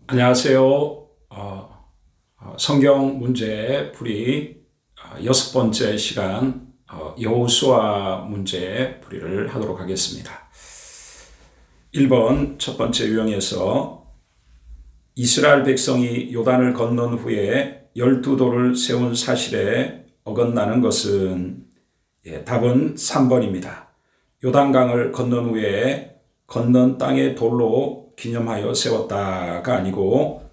안녕하세요. 성경 문제 풀이 여섯 번째 시간 여호수아 문제 풀이를 하도록 하겠습니다. 1번 첫 번째 유형에서 이스라엘 백성이 요단을 건넌 후에 12돌을 세운 사실에 어긋나는 것은 답은 3번입니다. 요단강을 건넌 후에 건넌 땅의 돌로 기념하여 세웠다가 아니고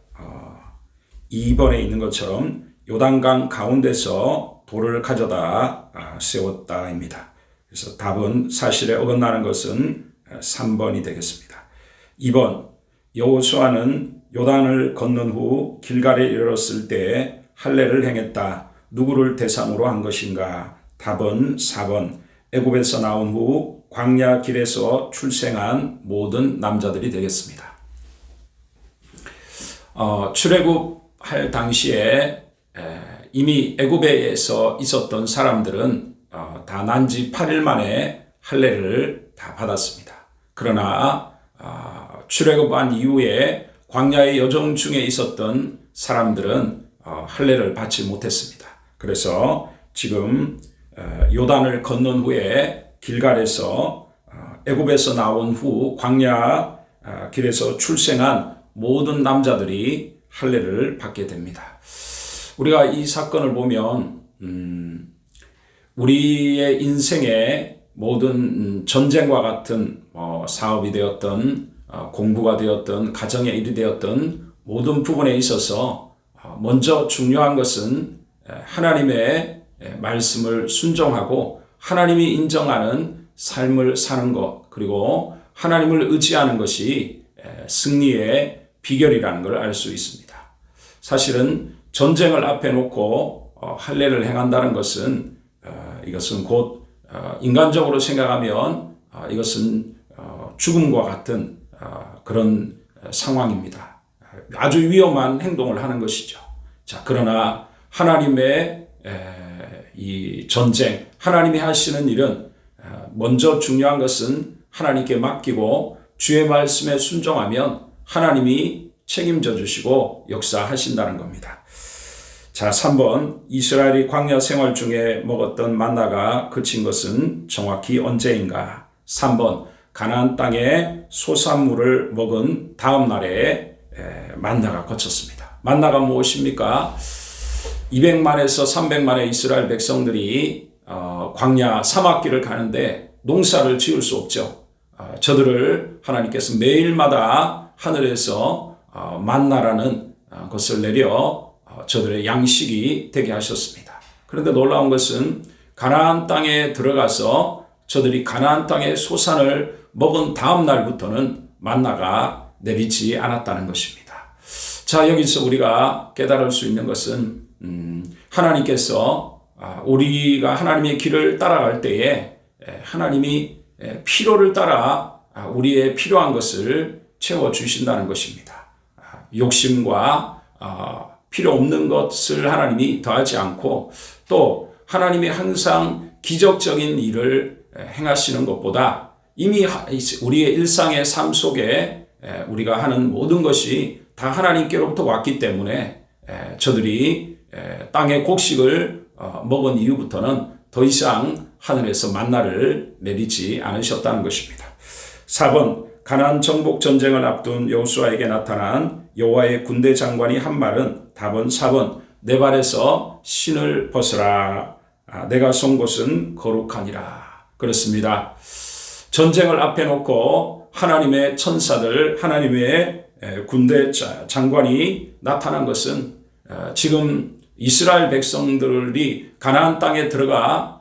2번에 있는 것처럼 요단강 가운데서 돌을 가져다 세웠다입니다. 그래서 답은 사실에 어긋나는 것은 3번이 되겠습니다. 2번 여호수아는 요단을 건넌 후 길갈에 이르렀을 때 할례를 행했다. 누구를 대상으로 한 것인가? 답은 4번 애굽에서 나온 후 광야 길에서 출생한 모든 남자들이 되겠습니다. 출애굽할 당시에 이미 애굽에서 있었던 사람들은 다 난지 8일 만에 할례를 다 받았습니다. 그러나 출애굽한 이후에 광야의 여정 중에 있었던 사람들은 할례를 받지 못했습니다. 그래서 지금 요단을 건넌 후에 길갈에서 애굽에서 나온 후 광야 길에서 출생한 모든 남자들이 할례를 받게 됩니다. 우리가 이 사건을 보면 우리의 인생의 모든 전쟁과 같은 사업이 되었던 공부가 되었던 가정의 일이 되었던 모든 부분에 있어서 먼저 중요한 것은 하나님의 말씀을 순종하고 하나님이 인정하는 삶을 사는 것, 그리고 하나님을 의지하는 것이 승리의 비결이라는 걸 알 수 있습니다. 사실은 전쟁을 앞에 놓고 할례를 행한다는 것은 이것은 곧 인간적으로 생각하면 이것은 죽음과 같은 그런 상황입니다. 아주 위험한 행동을 하는 것이죠. 자, 그러나 하나님의 이 전쟁, 하나님이 하시는 일은 먼저 중요한 것은 하나님께 맡기고 주의 말씀에 순종하면 하나님이 책임져 주시고 역사하신다는 겁니다. 자, 3번 이스라엘이 광야 생활 중에 먹었던 만나가 그친 것은 정확히 언제인가? 3번 가나안 땅에 소산물을 먹은 다음 날에 만나가 거쳤습니다. 만나가 무엇입니까? 200만에서 300만의 이스라엘 백성들이 광야 사막길을 가는데 농사를 지을 수 없죠. 저들을 하나님께서 매일마다 하늘에서 만나라는 것을 내려 저들의 양식이 되게 하셨습니다. 그런데 놀라운 것은 가나안 땅에 들어가서 저들이 가나안 땅의 소산을 먹은 다음 날부터는 만나가 내리지 않았다는 것입니다. 자, 여기서 우리가 깨달을 수 있는 것은 하나님께서 우리가 하나님의 길을 따라갈 때에 하나님이 필요를 따라 우리의 필요한 것을 채워주신다는 것입니다. 욕심과 필요 없는 것을 하나님이 더하지 않고 또 하나님이 항상 기적적인 일을 행하시는 것보다 이미 우리의 일상의 삶 속에 우리가 하는 모든 것이 다 하나님께로부터 왔기 때문에 저들이 땅의 곡식을 먹은 이후부터는 더 이상 하늘에서 만나를 내리지 않으셨다는 것입니다. 4번 가나안 정복 전쟁을 앞둔 여호수아에게 나타난 여호와의 군대 장관이 한 말은 답은 4번 내 발에서 신을 벗으라. 내가 선 곳은 거룩하니라. 그렇습니다. 전쟁을 앞에 놓고 하나님의 천사들, 하나님의 군대 장관이 나타난 것은 지금 이스라엘 백성들이 가나안 땅에 들어가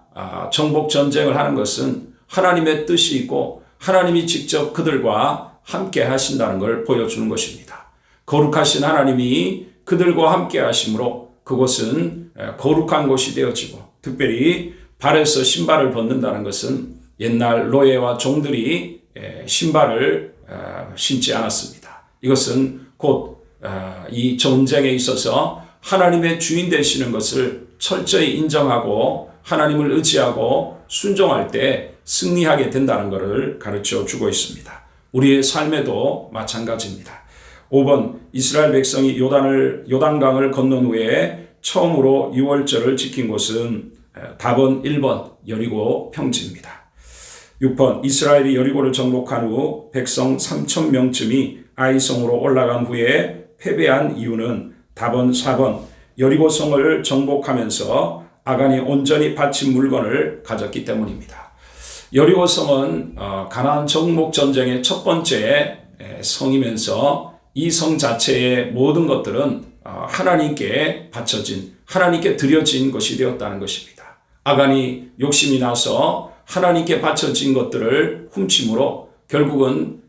정복 전쟁을 하는 것은 하나님의 뜻이 있고 하나님이 직접 그들과 함께 하신다는 걸 보여주는 것입니다. 거룩하신 하나님이 그들과 함께 하심으로 그곳은 거룩한 곳이 되어지고 특별히 발에서 신발을 벗는다는 것은 옛날 노예와 종들이 신발을 신지 않았습니다. 이것은 곧 이 전쟁에 있어서 하나님의 주인 되시는 것을 철저히 인정하고 하나님을 의지하고 순종할 때 승리하게 된다는 것을 가르쳐 주고 있습니다. 우리의 삶에도 마찬가지입니다. 5번 이스라엘 백성이 요단강을 건넌 후에 처음으로 유월절을 지킨 곳은 답은 1번 여리고 평지입니다. 6번 이스라엘이 여리고를 정복한 후 백성 3,000명쯤이 아이성으로 올라간 후에 패배한 이유는 답은 4번 여리고성을 정복하면서 아간이 온전히 바친 물건을 가졌기 때문입니다. 여리고성은 가나안 정복 전쟁의 첫 번째 성이면서 이 성 자체의 모든 것들은 하나님께 바쳐진, 하나님께 드려진 것이 되었다는 것입니다. 아간이 욕심이 나서 하나님께 바쳐진 것들을 훔침으로 결국은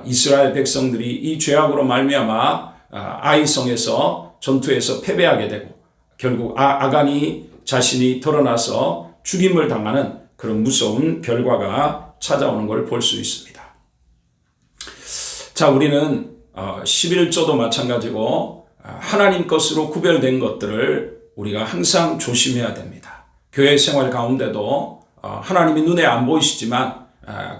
이스라엘 백성들이 이 죄악으로 말미암아 아이성에서 전투에서 패배하게 되고 결국 아간이 자신이 드러나서 죽임을 당하는 그런 무서운 결과가 찾아오는 걸 볼 수 있습니다. 자, 우리는 11조도 마찬가지고 하나님 것으로 구별된 것들을 우리가 항상 조심해야 됩니다. 교회 생활 가운데도 하나님이 눈에 안 보이시지만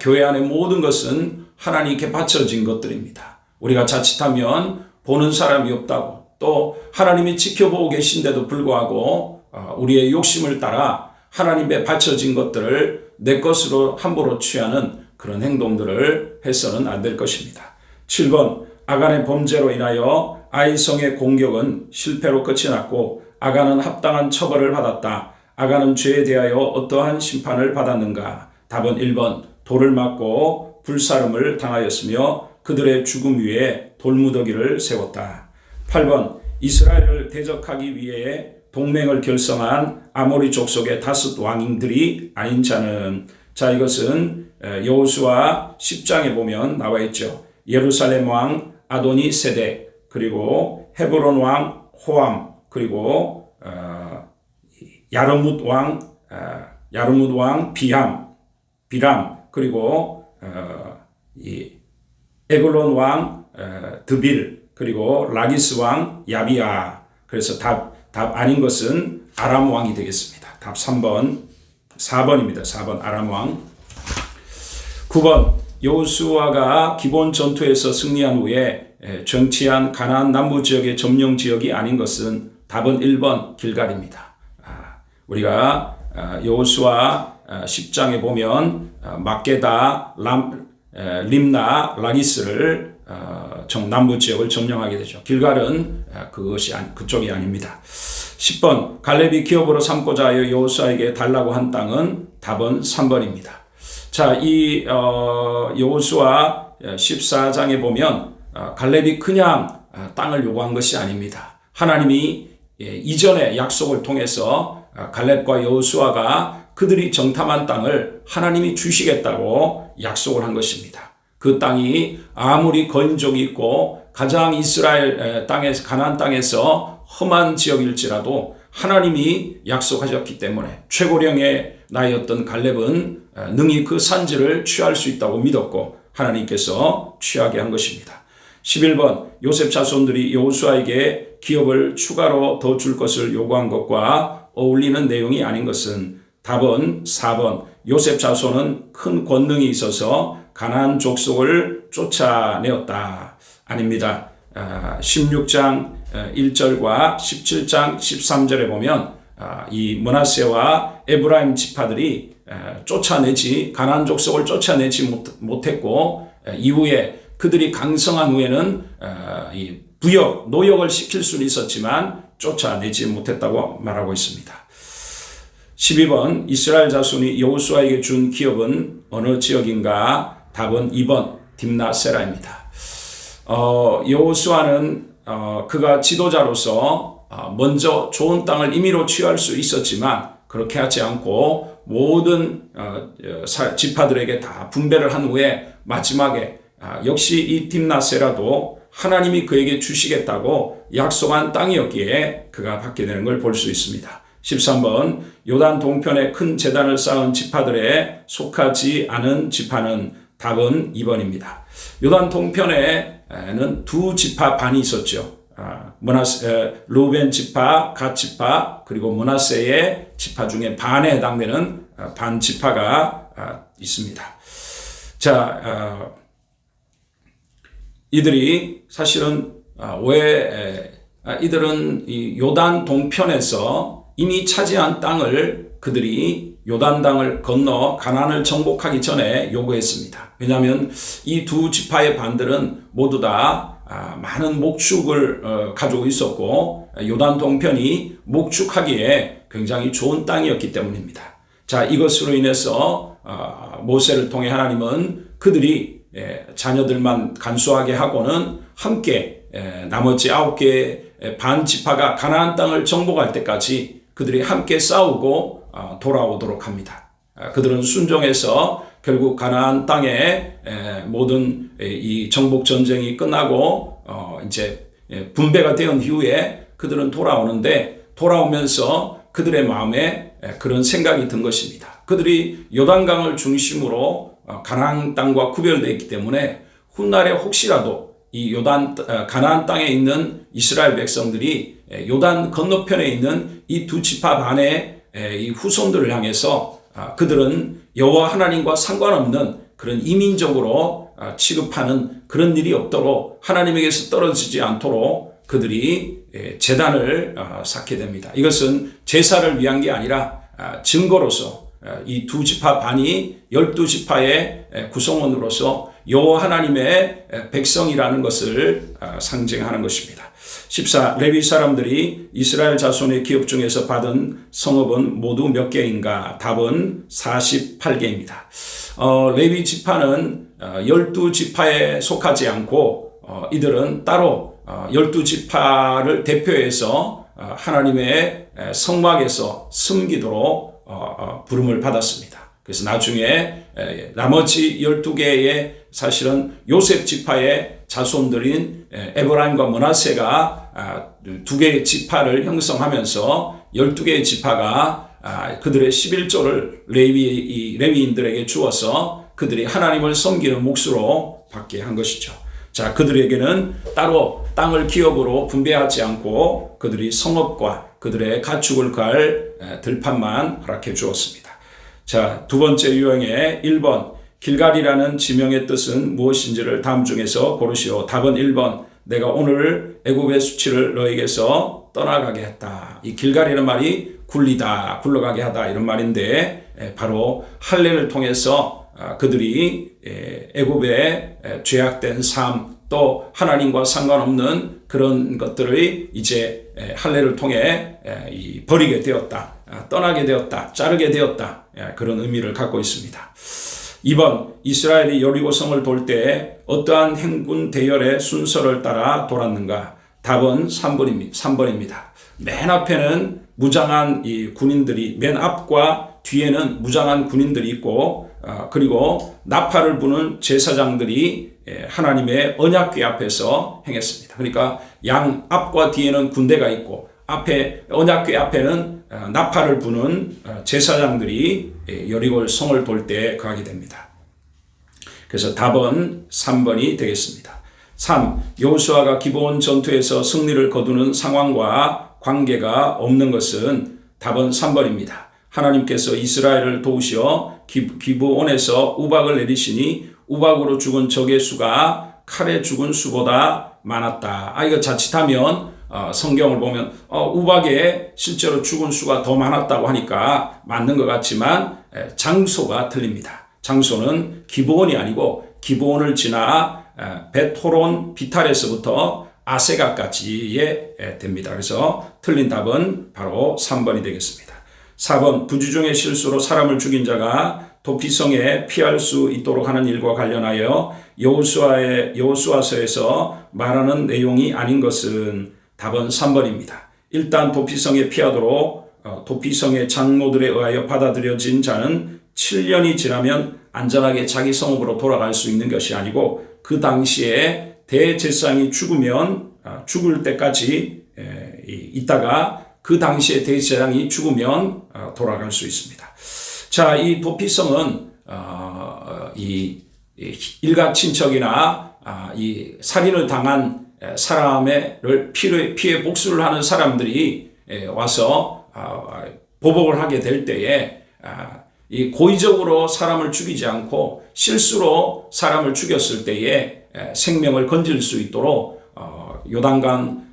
교회 안의 모든 것은 하나님께 바쳐진 것들입니다. 우리가 자칫하면 보는 사람이 없다고 또 하나님이 지켜보고 계신데도 불구하고 우리의 욕심을 따라 하나님께 바쳐진 것들을 내 것으로 함부로 취하는 그런 행동들을 해서는 안 될 것입니다. 7번 아간의 범죄로 인하여 아이성의 공격은 실패로 끝이 났고 아간은 합당한 처벌을 받았다. 아간은 죄에 대하여 어떠한 심판을 받았는가? 답은 1번 돌을 맞고 불사름을 당하였으며 그들의 죽음 위에 돌무더기를 세웠다. 8번 이스라엘을 대적하기 위해 동맹을 결성한 아모리 족속의 다섯 왕들이 아닌 자는, 자, 이것은 여호수아 10장에 보면 나와 있죠. 예루살렘 왕 아도니 세덱, 그리고 헤브론 왕 호암, 그리고 야르뭇 왕 비람, 그리고 에글론 왕 드빌, 그리고 라기스 왕 야비아. 그래서 답 아닌 것은 아람 왕이 되겠습니다. 답 4번입니다. 4번 아람 왕. 9번 여호수아가 기본 전투에서 승리한 후에 정치한 가나안 남부 지역의 점령 지역이 아닌 것은 답은 1번 길갈입니다. 우리가 여호수아 10장에 보면 막게다, 림나, 라기스를 남부 지역을 점령하게 되죠. 길갈은 그쪽이 아닙니다. 10번 갈렙이 기업으로 삼고자 하여 여호수아에게 달라고 한 땅은 답은 3번입니다. 자, 이 여호수아 14장에 보면 갈렙이 그냥 땅을 요구한 것이 아닙니다. 하나님이 이전의 약속을 통해서 갈렙과 여호수아가 그들이 정탐한 땅을 하나님이 주시겠다고 약속을 한 것입니다. 그 땅이 아무리 거인족이 있고 가장 이스라엘 땅에서 가나안 땅에서 험한 지역일지라도 하나님이 약속하셨기 때문에 최고령의 나이였던 갈렙은 능히 그 산지를 취할 수 있다고 믿었고 하나님께서 취하게 한 것입니다. 11번 요셉 자손들이 여호수아에게 기업을 추가로 더 줄 것을 요구한 것과 어울리는 내용이 아닌 것은 답은 4번 요셉 자손은 큰 권능이 있어서 가나안 족속을 쫓아내었다. 아닙니다. 16장 1절과 17장 13절에 보면 이 므낫세와 에브라임 지파들이 가나안 족속을 쫓아내지 못했고 이후에 그들이 강성한 후에는 이 노역을 시킬 수는 있었지만 쫓아내지 못했다고 말하고 있습니다. 12번 이스라엘 자손이 여호수아에게 준 기업은 어느 지역인가? 답은 2번 딥나세라입니다. 여호수아는 그가 지도자로서 먼저 좋은 땅을 임의로 취할 수 있었지만 그렇게 하지 않고 모든 지파들에게 다 분배를 한 후에 마지막에 역시 이 딥나세라도 하나님이 그에게 주시겠다고 약속한 땅이었기에 그가 받게 되는 걸 볼 수 있습니다. 13번 요단 동편에 큰 제단을 쌓은 지파들에 속하지 않은 지파는 답은 2번입니다. 요단 동편에는 두 지파 반이 있었죠. 루벤 지파, 갓 지파, 그리고 므낫세의 지파 중에 반에 해당되는 반 지파가 있습니다. 자, 이들이 사실은 이들은 이 요단 동편에서 이미 차지한 땅을 그들이 요단강을 건너 가나안을 정복하기 전에 요구했습니다. 왜냐하면 이 두 지파의 반들은 모두 다 많은 목축을 가지고 있었고 요단 동편이 목축하기에 굉장히 좋은 땅이었기 때문입니다. 자, 이것으로 인해서 모세를 통해 하나님은 그들이 자녀들만 간수하게 하고는 함께 나머지 9개의 반 지파가 가나안 땅을 정복할 때까지 그들이 함께 싸우고 돌아오도록 합니다. 그들은 순종해서 결국 가나안 땅에 모든 이 정복 전쟁이 끝나고 이제 분배가 된 이후에 그들은 돌아오는데, 돌아오면서 그들의 마음에 그런 생각이 든 것입니다. 그들이 요단강을 중심으로 가나안 땅과 구별되어 있기 때문에 훗날에 혹시라도 이 가나안 땅에 있는 이스라엘 백성들이 요단 건너편에 있는 이 두 지파 반의 이 후손들을 향해서 그들은 여호와 하나님과 상관없는 그런 이민족으로 취급하는 그런 일이 없도록, 하나님에게서 떨어지지 않도록 그들이 제단을 쌓게 됩니다. 이것은 제사를 위한 게 아니라 증거로서 이 두 지파 반이 12지파의 구성원으로서 여호와 하나님의 백성이라는 것을 상징하는 것입니다. 14. 레위 사람들이 이스라엘 자손의 기업 중에서 받은 성읍은 모두 몇 개인가? 답은 48개입니다. 레위 지파는 12지파에 속하지 않고 이들은 따로 12지파를 대표해서 하나님의 성막에서 섬기도록 부름을 받았습니다. 그래서 나중에 나머지 12개의 사실은 요셉 지파의 자손들인 에브라임과 므낫세가 2개의 지파를 형성하면서 12개의 지파가 그들의 11조를 레위인들에게 주어서 그들이 하나님을 섬기는 몫으로 받게 한 것이죠. 자, 그들에게는 따로 땅을 기업으로 분배하지 않고 그들이 성읍과 그들의 가축을 갈 들판만 허락해 주었습니다. 자, 두 번째 유형의 1번, 길갈이라는 지명의 뜻은 무엇인지를 다음 중에서 고르시오. 답은 1번, 내가 오늘 애굽의 수치를 너에게서 떠나가게 했다. 이 길갈이라는 말이 굴리다, 굴러가게 하다 이런 말인데, 바로 할례를 통해서 그들이 애굽의 죄악된 삶, 또 하나님과 상관없는 그런 것들을 이제 할례를 통해 버리게 되었다, 떠나게 되었다, 자르게 되었다, 그런 의미를 갖고 있습니다. 2번, 이스라엘이 여리고성을 돌 때 어떠한 행군 대열의 순서를 따라 돌았는가? 답은 3번입니다. 맨 앞에는 무장한 이 군인들이, 맨 앞과 뒤에는 무장한 군인들이 있고, 그리고 나팔을 부는 제사장들이 하나님의 언약궤 앞에서 행했습니다. 그러니까 양 앞과 뒤에는 군대가 있고, 언약궤 앞에는 나팔을 부는 제사장들이 여리고 성을 돌 때 거하게 됩니다. 그래서 답은 3번이 되겠습니다. 3. 여호수아가 기브온 전투에서 승리를 거두는 상황과 관계가 없는 것은 답은 3번입니다. 하나님께서 이스라엘을 도우시어 기브온에서 우박을 내리시니 우박으로 죽은 적의 수가 칼에 죽은 수보다 많았다. 이거 자칫하면 성경을 보면 우박에 실제로 죽은 수가 더 많았다고 하니까 맞는 것 같지만 장소가 틀립니다. 장소는 기브온이 아니고 기브온을 지나 벳호론 비탈에서부터 아세가까지에 됩니다. 그래서 틀린 답은 바로 3번이 되겠습니다. 4번, 부주중의 실수로 사람을 죽인 자가 도피성에 피할 수 있도록 하는 일과 관련하여 여호수아서에서 말하는 내용이 아닌 것은 답은 3번입니다. 일단 도피성에 피하도록 도피성의 장로들에 의하여 받아들여진 자는 7년이 지나면 안전하게 자기 성읍으로 돌아갈 수 있는 것이 아니고, 그 당시에 대제사장이 죽을 때까지 있다가 그 당시에 대제사장이 죽으면 돌아갈 수 있습니다. 자, 이 도피성은 이 일가 친척이나 이 살인을 당한 사람을 피해 복수를 하는 사람들이 와서 보복을 하게 될 때에 이 고의적으로 사람을 죽이지 않고 실수로 사람을 죽였을 때에 생명을 건질 수 있도록 요단강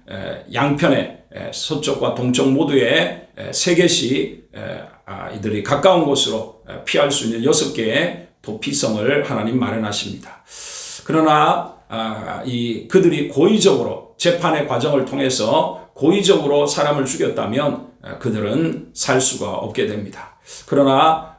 양편에 서쪽과 동쪽 모두에 3개씩 이들이 가까운 곳으로 피할 수 있는 6개의 도피성을 하나님 마련하십니다. 그러나 그들이 고의적으로 재판의 과정을 통해서 고의적으로 사람을 죽였다면 그들은 살 수가 없게 됩니다. 그러나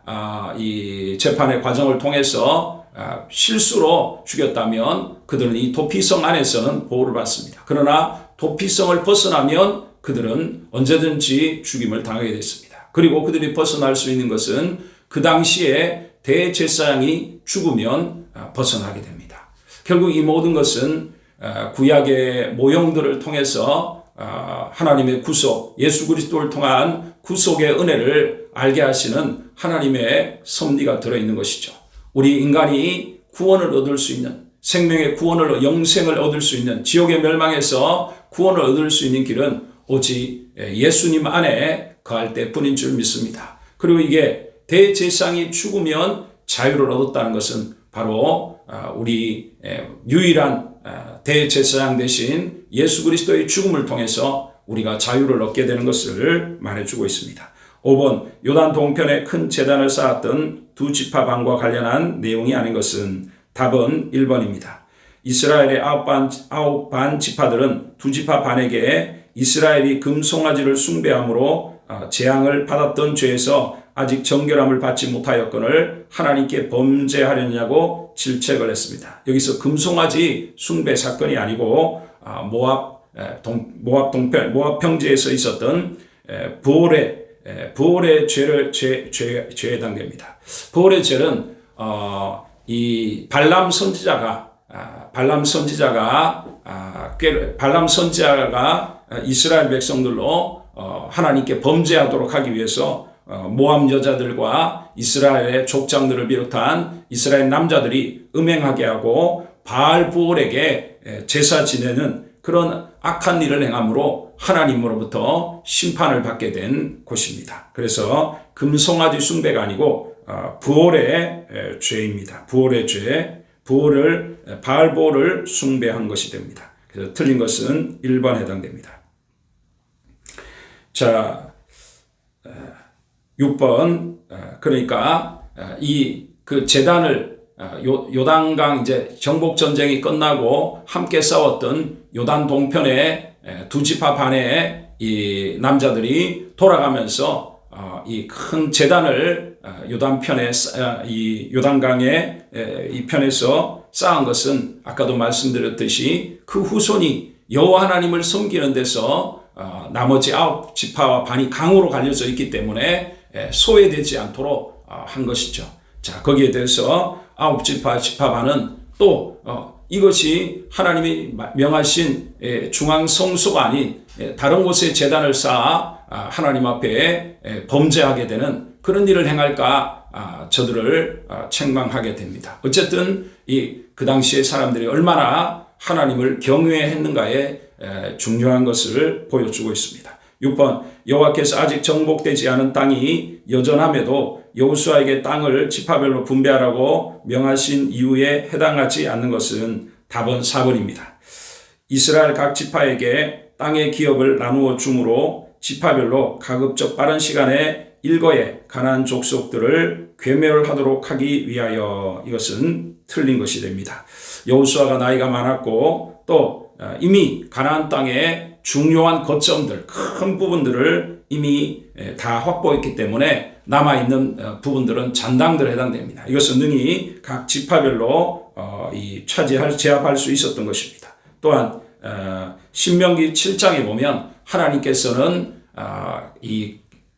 이 재판의 과정을 통해서 실수로 죽였다면 그들은 이 도피성 안에서는 보호를 받습니다. 그러나 도피성을 벗어나면 그들은 언제든지 죽임을 당하게 됐습니다. 그리고 그들이 벗어날 수 있는 것은 그 당시에 대제사장이 죽으면 벗어나게 됩니다. 결국 이 모든 것은 구약의 모형들을 통해서 하나님의 구속, 예수 그리스도를 통한 구속의 은혜를 알게 하시는 하나님의 섭리가 들어있는 것이죠. 우리 인간이 구원을 얻을 수 있는, 생명의 구원을, 영생을 얻을 수 있는, 지옥의 멸망에서 구원을 얻을 수 있는 길은 오직 예수님 안에 거할 때뿐인 줄 믿습니다. 그리고 이게 대제사장이 죽으면 자유를 얻었다는 것은 바로 우리 유일한 대제사장 대신 예수 그리스도의 죽음을 통해서 우리가 자유를 얻게 되는 것을 말해주고 있습니다. 5번, 요단 동편에 큰 제단을 쌓았던 두 지파반과 관련한 내용이 아닌 것은 답은 1번입니다. 이스라엘의 아홉 반 지파들은 두 지파 반에게 이스라엘이 금송아지를 숭배함으로 재앙을 받았던 죄에서 아직 정결함을 받지 못하였거늘 하나님께 범죄하려냐고 질책을 했습니다. 여기서 금송아지 숭배 사건이 아니고 모압 평지에서 있었던 부올의 죄에 해당됩니다. 부올의 죄는 이 발람 선지자가 이스라엘 백성들로 하나님께 범죄하도록 하기 위해서 모압 여자들과 이스라엘의 족장들을 비롯한 이스라엘 남자들이 음행하게 하고 바알 부올에게 제사 지내는 그런 악한 일을 행함으로 하나님으로부터 심판을 받게 된 곳입니다. 그래서 금송아지 숭배가 아니고 부올의 죄입니다. 부올의 죄, 바알 부올을 숭배한 것이 됩니다. 그래서 틀린 것은 1번에 해당됩니다. 자, 6번, 그러니까 그 제단을 요단강 이제 정복 전쟁이 끝나고 함께 싸웠던 요단 동편의 두 지파 반의 이 남자들이 돌아가면서 이 큰 제단을 요단편에 이 요단강의 이 편에서 쌓은 것은 아까도 말씀드렸듯이 그 후손이 여호와 하나님을 섬기는 데서 나머지 9지파와 반이 강으로 갈려져 있기 때문에 소외되지 않도록 한 것이죠. 자, 거기에 대해서 9지파 반은 또 이것이 하나님이 명하신 중앙 성소가 아닌 다른 곳에 제단을 쌓아 하나님 앞에 범죄하게 되는 그런 일을 행할까 저들을 책망하게 됩니다. 어쨌든 그 당시의 사람들이 얼마나 하나님을 경외했는가에 중요한 것을 보여주고 있습니다. 6번, 여호와께서 아직 정복되지 않은 땅이 여전함에도 여호수아에게 땅을 지파별로 분배하라고 명하신 이유에 해당하지 않는 것은 답은 4번입니다. 이스라엘 각 지파에게 땅의 기업을 나누어 줌으로 지파별로 가급적 빠른 시간에 일거에 가나안 족속들을 괴멸하도록 하기 위하여, 이것은 틀린 것이 됩니다. 여호수아가 나이가 많았고 또 이미 가나안 땅의 중요한 거점들, 큰 부분들을 이미 다 확보했기 때문에 남아있는 부분들은 잔당들에 해당됩니다. 이것은 능히 각 지파별로 제압할 수 있었던 것입니다. 또한 신명기 7장에 보면 하나님께서는 이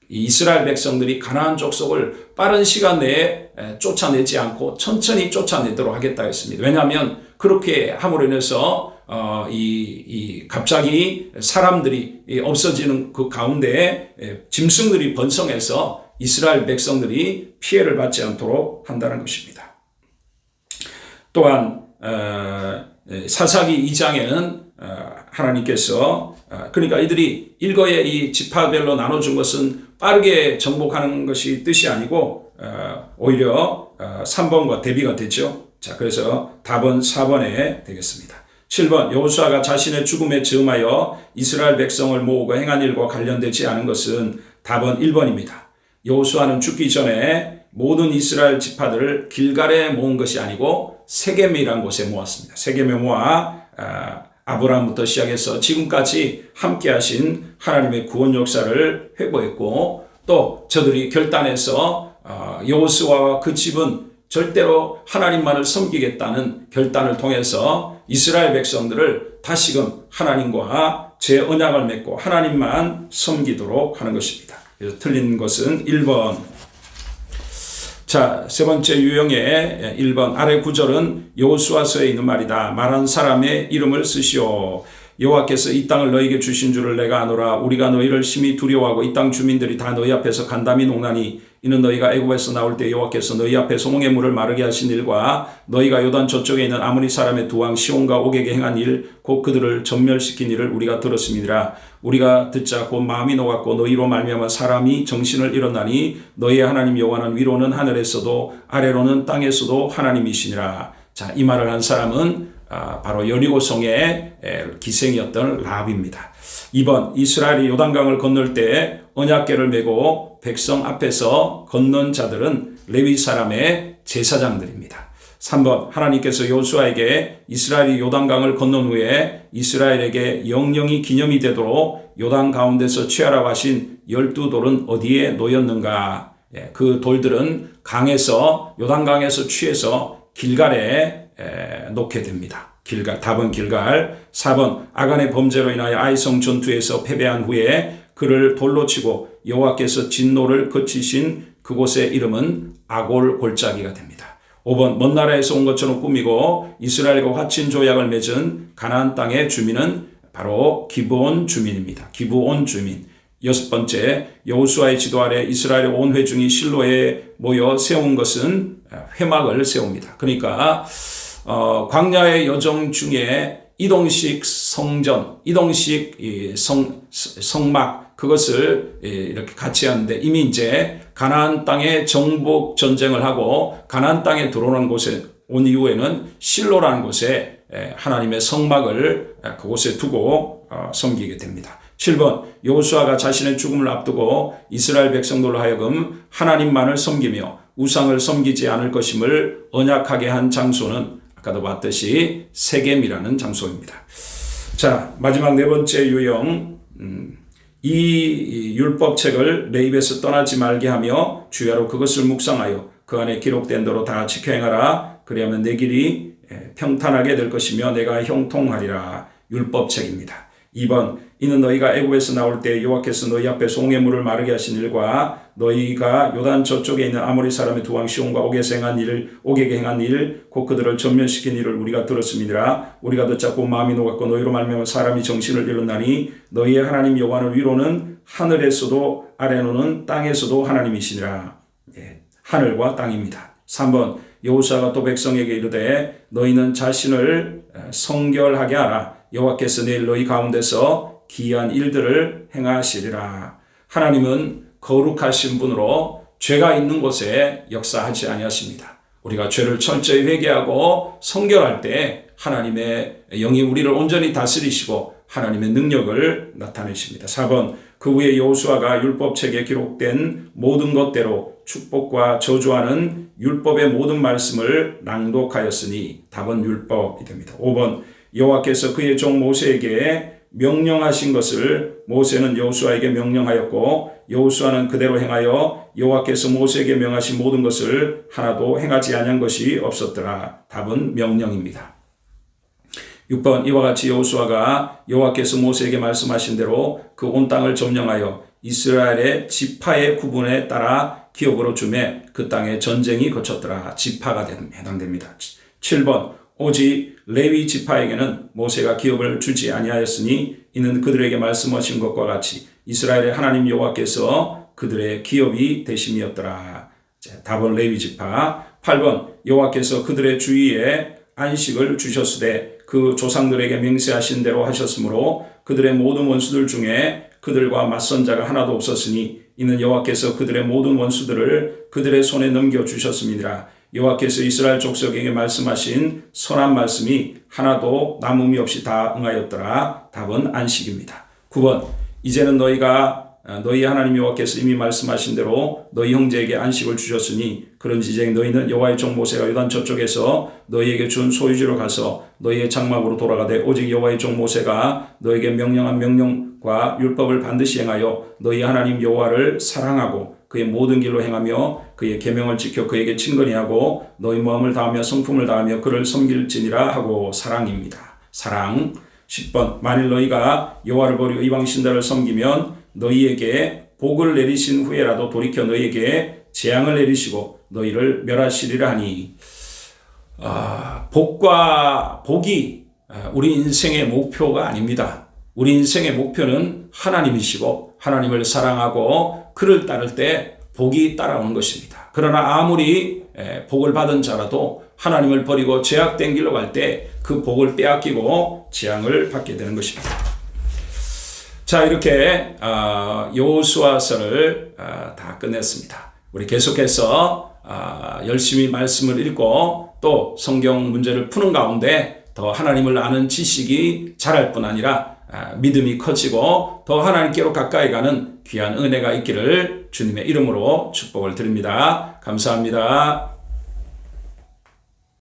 이스라엘 백성들이 가나안 족속을 빠른 시간 내에 쫓아내지 않고 천천히 쫓아내도록 하겠다 했습니다. 왜냐하면 그렇게 함으로 인해서 갑자기 사람들이 없어지는 그 가운데에 짐승들이 번성해서 이스라엘 백성들이 피해를 받지 않도록 한다는 것입니다. 또한 사사기 2장에는 하나님께서 그러니까 이들이 일거에 이 지파별로 나눠준 것은 빠르게 정복하는 것이 뜻이 아니고 오히려 3번과 대비가 되죠. 자, 그래서 답은 4번에 되겠습니다. 7번 여호수아가 자신의 죽음에 즈음하여 이스라엘 백성을 모으고 행한 일과 관련되지 않은 것은 답은 1번입니다. 여호수아는 죽기 전에 모든 이스라엘 지파들을 길갈에 모은 것이 아니고 세겜이라는 곳에 모았습니다. 세겜에 모아 아브라함부터 시작해서 지금까지 함께 하신 하나님의 구원 역사를 회고했고, 또 저들이 결단해서 여호수아와 그 집은 절대로 하나님만을 섬기겠다는 결단을 통해서 이스라엘 백성들을 다시금 하나님과 제 언약을 맺고 하나님만 섬기도록 하는 것입니다. 그래서 틀린 것은 1번. 자, 세 번째 유형의 1번 아래 구절은 여호수아서에 있는 말이다. 말한 사람의 이름을 쓰시오. 여호와께서 이 땅을 너희에게 주신 줄을 내가 아노라. 우리가 너희를 심히 두려워하고 이 땅 주민들이 다 너희 앞에서 간담이 녹나니 이는 너희가 애굽에서 나올 때 여호와께서 너희 앞에 소몽의 물을 마르게 하신 일과 너희가 요단 저쪽에 있는 아모리 사람의 두 왕 시온과 옥에게 행한 일 곧 그들을 전멸시킨 일을 우리가 들었음이니라. 우리가 듣자 곧 마음이 녹았고 너희로 말미암아 사람이 정신을 잃었나니 너희의 하나님 여호와는 위로는 하늘에서도 아래로는 땅에서도 하나님이시니라. 자, 이 말을 한 사람은 바로 여리고성의 기생이었던 라합입니다. 2번 이스라엘이 요단강을 건널 때 언약궤를 메고 백성 앞에서 건넌 자들은 레위 사람의 제사장들입니다. 3번 하나님께서 여호수아에게 이스라엘이 요단강을 건넌 후에 이스라엘에게 영영이 기념이 되도록 요단 가운데서 취하라고 하신 12돌은 어디에 놓였는가? 그 돌들은 요단강에서 취해서 길갈에 놓게 됩니다. 답은 길갈. 4번 아간의 범죄로 인하여 아이성 전투에서 패배한 후에 그를 돌로 치고 여호와께서 진노를 그치신 그곳의 이름은 아골 골짜기가 됩니다. 5번 먼 나라에서 온 것처럼 꾸미고 이스라엘과 화친 조약을 맺은 가나안 땅의 주민은 바로 기브온 주민입니다. 기브온 주민. 6번째 여호수아의 지도 아래 이스라엘의 온 회중이 실로에 모여 세운 것은 회막을 세웁니다. 그러니까 광야의 여정 중에 이동식 성전, 이동식 성막 그것을 이렇게 같이 하는데 이미 이제 가나안 땅에 정복 전쟁을 하고 가나안 땅에 들어오는 곳에 온 이후에는 실로라는 곳에 하나님의 성막을 그곳에 두고 섬기게 됩니다. 7번 여호수아가 자신의 죽음을 앞두고 이스라엘 백성들로 하여금 하나님만을 섬기며 우상을 섬기지 않을 것임을 언약하게 한 장소는 아까도 봤듯이 세겜이라는 장소입니다. 자, 마지막 네 번째 유형. 이 율법책을 내 입에서 떠나지 말게 하며 주야로 그것을 묵상하여 그 안에 기록된 대로 다 지켜 행하라. 그리하면 내 길이 평탄하게 될 것이며 내가 형통하리라. 율법책입니다. 2번 이는 너희가 애굽에서 나올 때 여호와께서 너희 앞에 송의 물을 마르게 하신 일과 너희가 요단 저쪽에 있는 아모리 사람의 두 왕 시온과 옥에게 행한 일 곧 그들을 전면시킨 일을 우리가 들었음이니라. 우리가 듣자 곧 마음이 녹았고 너희로 말미암아 사람이 정신을 잃었나니 너희의 하나님 여호와는 위로는 하늘에서도 아래로는 땅에서도 하나님이시니라. 하늘과 땅입니다. 3번 여호수아가 또 백성에게 이르되 너희는 자신을 성결하게 하라. 여호와께서 내일 너희 가운데서 기이한 일들을 행하시리라. 하나님은 거룩하신 분으로 죄가 있는 곳에 역사하지 아니하십니다. 우리가 죄를 철저히 회개하고 성결할 때 하나님의 영이 우리를 온전히 다스리시고 하나님의 능력을 나타내십니다. 4번 그 후에 여호수아가 율법책에 기록된 모든 것대로 축복과 저주하는 율법의 모든 말씀을 낭독하였으니 답은 율법이 됩니다. 5번 여호와께서 그의 종 모세에게 명령하신 것을 모세는 여호수아에게 명령하였고 여호수아는 그대로 행하여 여호와께서 모세에게 명하신 모든 것을 하나도 행하지 아니한 것이 없었더라. 답은 명령입니다. 6번 이와 같이 여호수아가 여호와께서 모세에게 말씀하신 대로 그 온 땅을 점령하여 이스라엘의 지파의 구분에 따라 기업으로 주매 그 땅에 전쟁이 거쳤더라. 지파가 해당됩니다. 7번 오직 레위 지파에게는 모세가 기업을 주지 아니하였으니 이는 그들에게 말씀하신 것과 같이 이스라엘의 하나님 여호와께서 그들의 기업이 되심이었더라. 답은 레위 지파. 8번 여호와께서 그들의 주위에 안식을 주셨으되 그 조상들에게 맹세하신 대로 하셨으므로 그들의 모든 원수들 중에 그들과 맞선 자가 하나도 없었으니 이는 여호와께서 그들의 모든 원수들을 그들의 손에 넘겨주셨음이니라. 여호와께서 이스라엘 족속에게 말씀하신 선한 말씀이 하나도 남음이 없이 다 응하였더라. 답은 안식입니다. 9번 이제는 너희가 너희 하나님 여호와께서 이미 말씀하신 대로 너희 형제에게 안식을 주셨으니 그런지 이제 너희는 여호와의 종 모세가 요단 저쪽에서 너희에게 준 소유지로 가서 너희의 장막으로 돌아가되 오직 여호와의 종 모세가 너희에게 명령한 명령과 율법을 반드시 행하여 너희 하나님 여호와를 사랑하고 그의 모든 길로 행하며 그의 계명을 지켜 그에게 친근히 하고 너희 마음을 다하며 성품을 다하며 그를 섬길지니라 하고 사랑입니다. 사랑. 10번 만일 너희가 여호와를 버리고 이방 신들을 섬기면 너희에게 복을 내리신 후에라도 돌이켜 너희에게 재앙을 내리시고 너희를 멸하시리라 하니 복이 우리 인생의 목표가 아닙니다. 우리 인생의 목표는 하나님이시고 하나님을 사랑하고 그를 따를 때 복이 따라오는 것입니다. 그러나 아무리 복을 받은 자라도 하나님을 버리고 죄악된 길로 갈 때 그 복을 빼앗기고 재앙을 받게 되는 것입니다. 자, 이렇게 여호수아서를 다 끝냈습니다. 우리 계속해서 열심히 말씀을 읽고 또 성경 문제를 푸는 가운데 더 하나님을 아는 지식이 자랄 뿐 아니라 믿음이 커지고 더 하나님께로 가까이 가는 귀한 은혜가 있기를 주님의 이름으로 축복을 드립니다. 감사합니다.